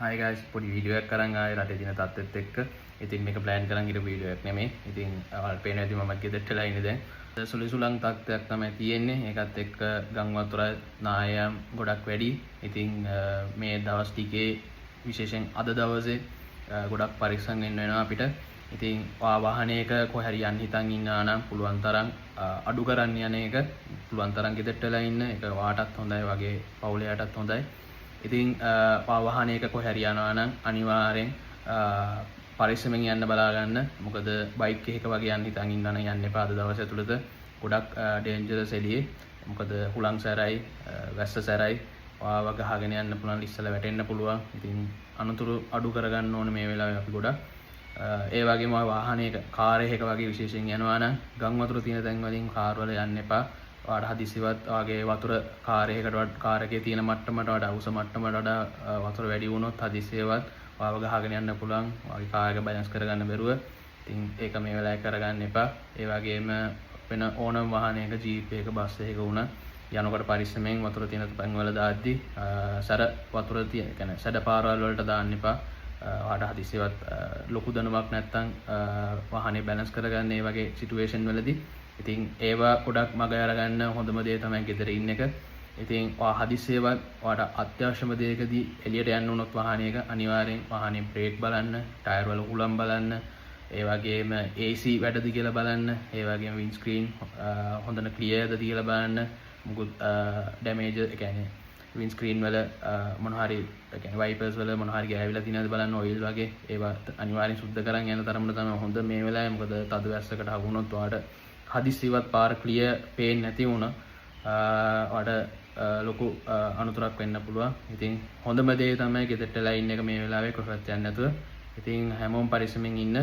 Hi guys, පොඩි video එකක් අරන් ආයේ රටේ දින තත්ත්වෙත් එක්ක. ඉතින් මේක ප්ලෑන් කරන් ඉරපු වීඩියෝ එකක් නෙමෙයි. ඉතින් ඔයාලට පේනවා ඇති මමත් ගෙදරට වෙලා ඉන්නේ දැන්. සුළුසුලං තත්ත්වයක් තමයි තියෙන්නේ. ඒකත් එක්ක ගම් වතුර නායම් ගොඩක් වැඩි. ඉතින් මේ දවස් ටිකේ විශේෂයෙන් අද දවසේ ගොඩක් පරිස්සම් වෙන්න වෙනවා අපිට. ඉතින් වාහනයක කොහේ හරි යන්න හිතන් ඉන්නා නම් පුළුවන් තරම් අඩු කරන්න යන එක පුළුවන් තරම් ගෙදරට වෙලා ඉන්න. ඒක වාටත් හොඳයි වගේ පවුලයටත් හොඳයි. ඉතින් වාහනයක කොහේ හරි යනවා නම් අනිවාර්යෙන් පරිස්සමෙන් යන්න බලා ගන්න. මොකද බයික් එකක වගේ යන්න හිතන් ඉන්නා නම් යන්න එපා අද දවස් ඇතුළත. ගොඩක් ඩේන්ජරස් එළියේ. මොකද හුලං සැරයි, වැස්ස සැරයි, වාව ගහගෙන යන්න පුළුවන්, ඉස්සලා වැටෙන්න පුළුවන්. ඉතින් අනතුරු අඩු කරගන්න ඕනේ මේ වෙලාවේ අපි ගොඩක්. ඒ වගේම වාහනයක කාර් එකක වගේ විශේෂයෙන් යනවා නම් ගම් වතුර තියෙන තැන් වලින් කාර් වල යන්න එපා. ඔයාට හදිසියවත් වගේ වතුර කාර් එකකට කාර් එකේ තියෙන මට්ටමට වඩා උස මට්ටමට වඩා වතුර වැඩි වුණොත් හදිසියවත් වාව ගහගෙන යන්න පුළුවන්. වගේ කාර් එක බැලන්ස් කරගන්න බැරුව. ඉතින් ඒක මේ වෙලාවේ කරගන්න එපා. ඒ වගේම වෙන ඕනම වාහනයක ජීප් එකක බස් එකක වුණා යනකොට පරිස්සමෙන් වතුර තියෙන තැන් වල දාද්දි සැර වතුර තියෙන කියන්නේ සැඩ පාරවල් වලට දාන්න එපා. ඔයාට හදිසියවත් ලොකු දැනුමක් නැත්නම් වාහනේ බැලන්ස් කරගන්න මේ වගේ සිටුේෂන් වලදී ඉතින් ඒවා ගොඩක් මග අරගන්න හොඳම දේ තමයි ගෙදර ඉන්න එක. ඉතින් ඔයා හදිසියවත් ඔයාට අත්‍යවශ්‍යම දෙයකදී එළියට යන්න වුණොත් වාහනයක අනිවාර්යෙන් වාහනේ බ්‍රේක් බලන්න, ටයර් වල හුලම් බලන්න, ඒ වගේම AC වැඩද කියලා බලන්න, ඒ වගේම වින්ඩ් ස්ක්‍රීන් හොඳට ක්ලියර්ද කියලා බලන්න. මොකද ඩැමේජ් ඒ කියන්නේ වින්ඩ් ස්ක්‍රීන් වල මොන හරි ඒ කියන්නේ වයිපර්ස් වල මොන හරි ගෑවිලා තියෙනවද බලන්න, ඔයිල් වගේ ඒවා අනිවාර්යෙන් සුද්ධ කරන් යන තරමට තමයි හොඳ මේ වෙලාවේ. මොකද තද වැස්සකට හවු වුණොත් ඔයාට හදිසියවත් පාර ක්ලියර් පේන්නේ නැති වුණා ඔයාට ලොකු අනතුරක් වෙන්න පුළුවන්. ඉතින් හොඳම දේ තමයි ගෙදරට වෙලා ඉන්න එක මේ වෙලාවේ කොහෙවත් යන්න නැතුව. ඉතින් හැමෝම පරිස්සමෙන් ඉන්න.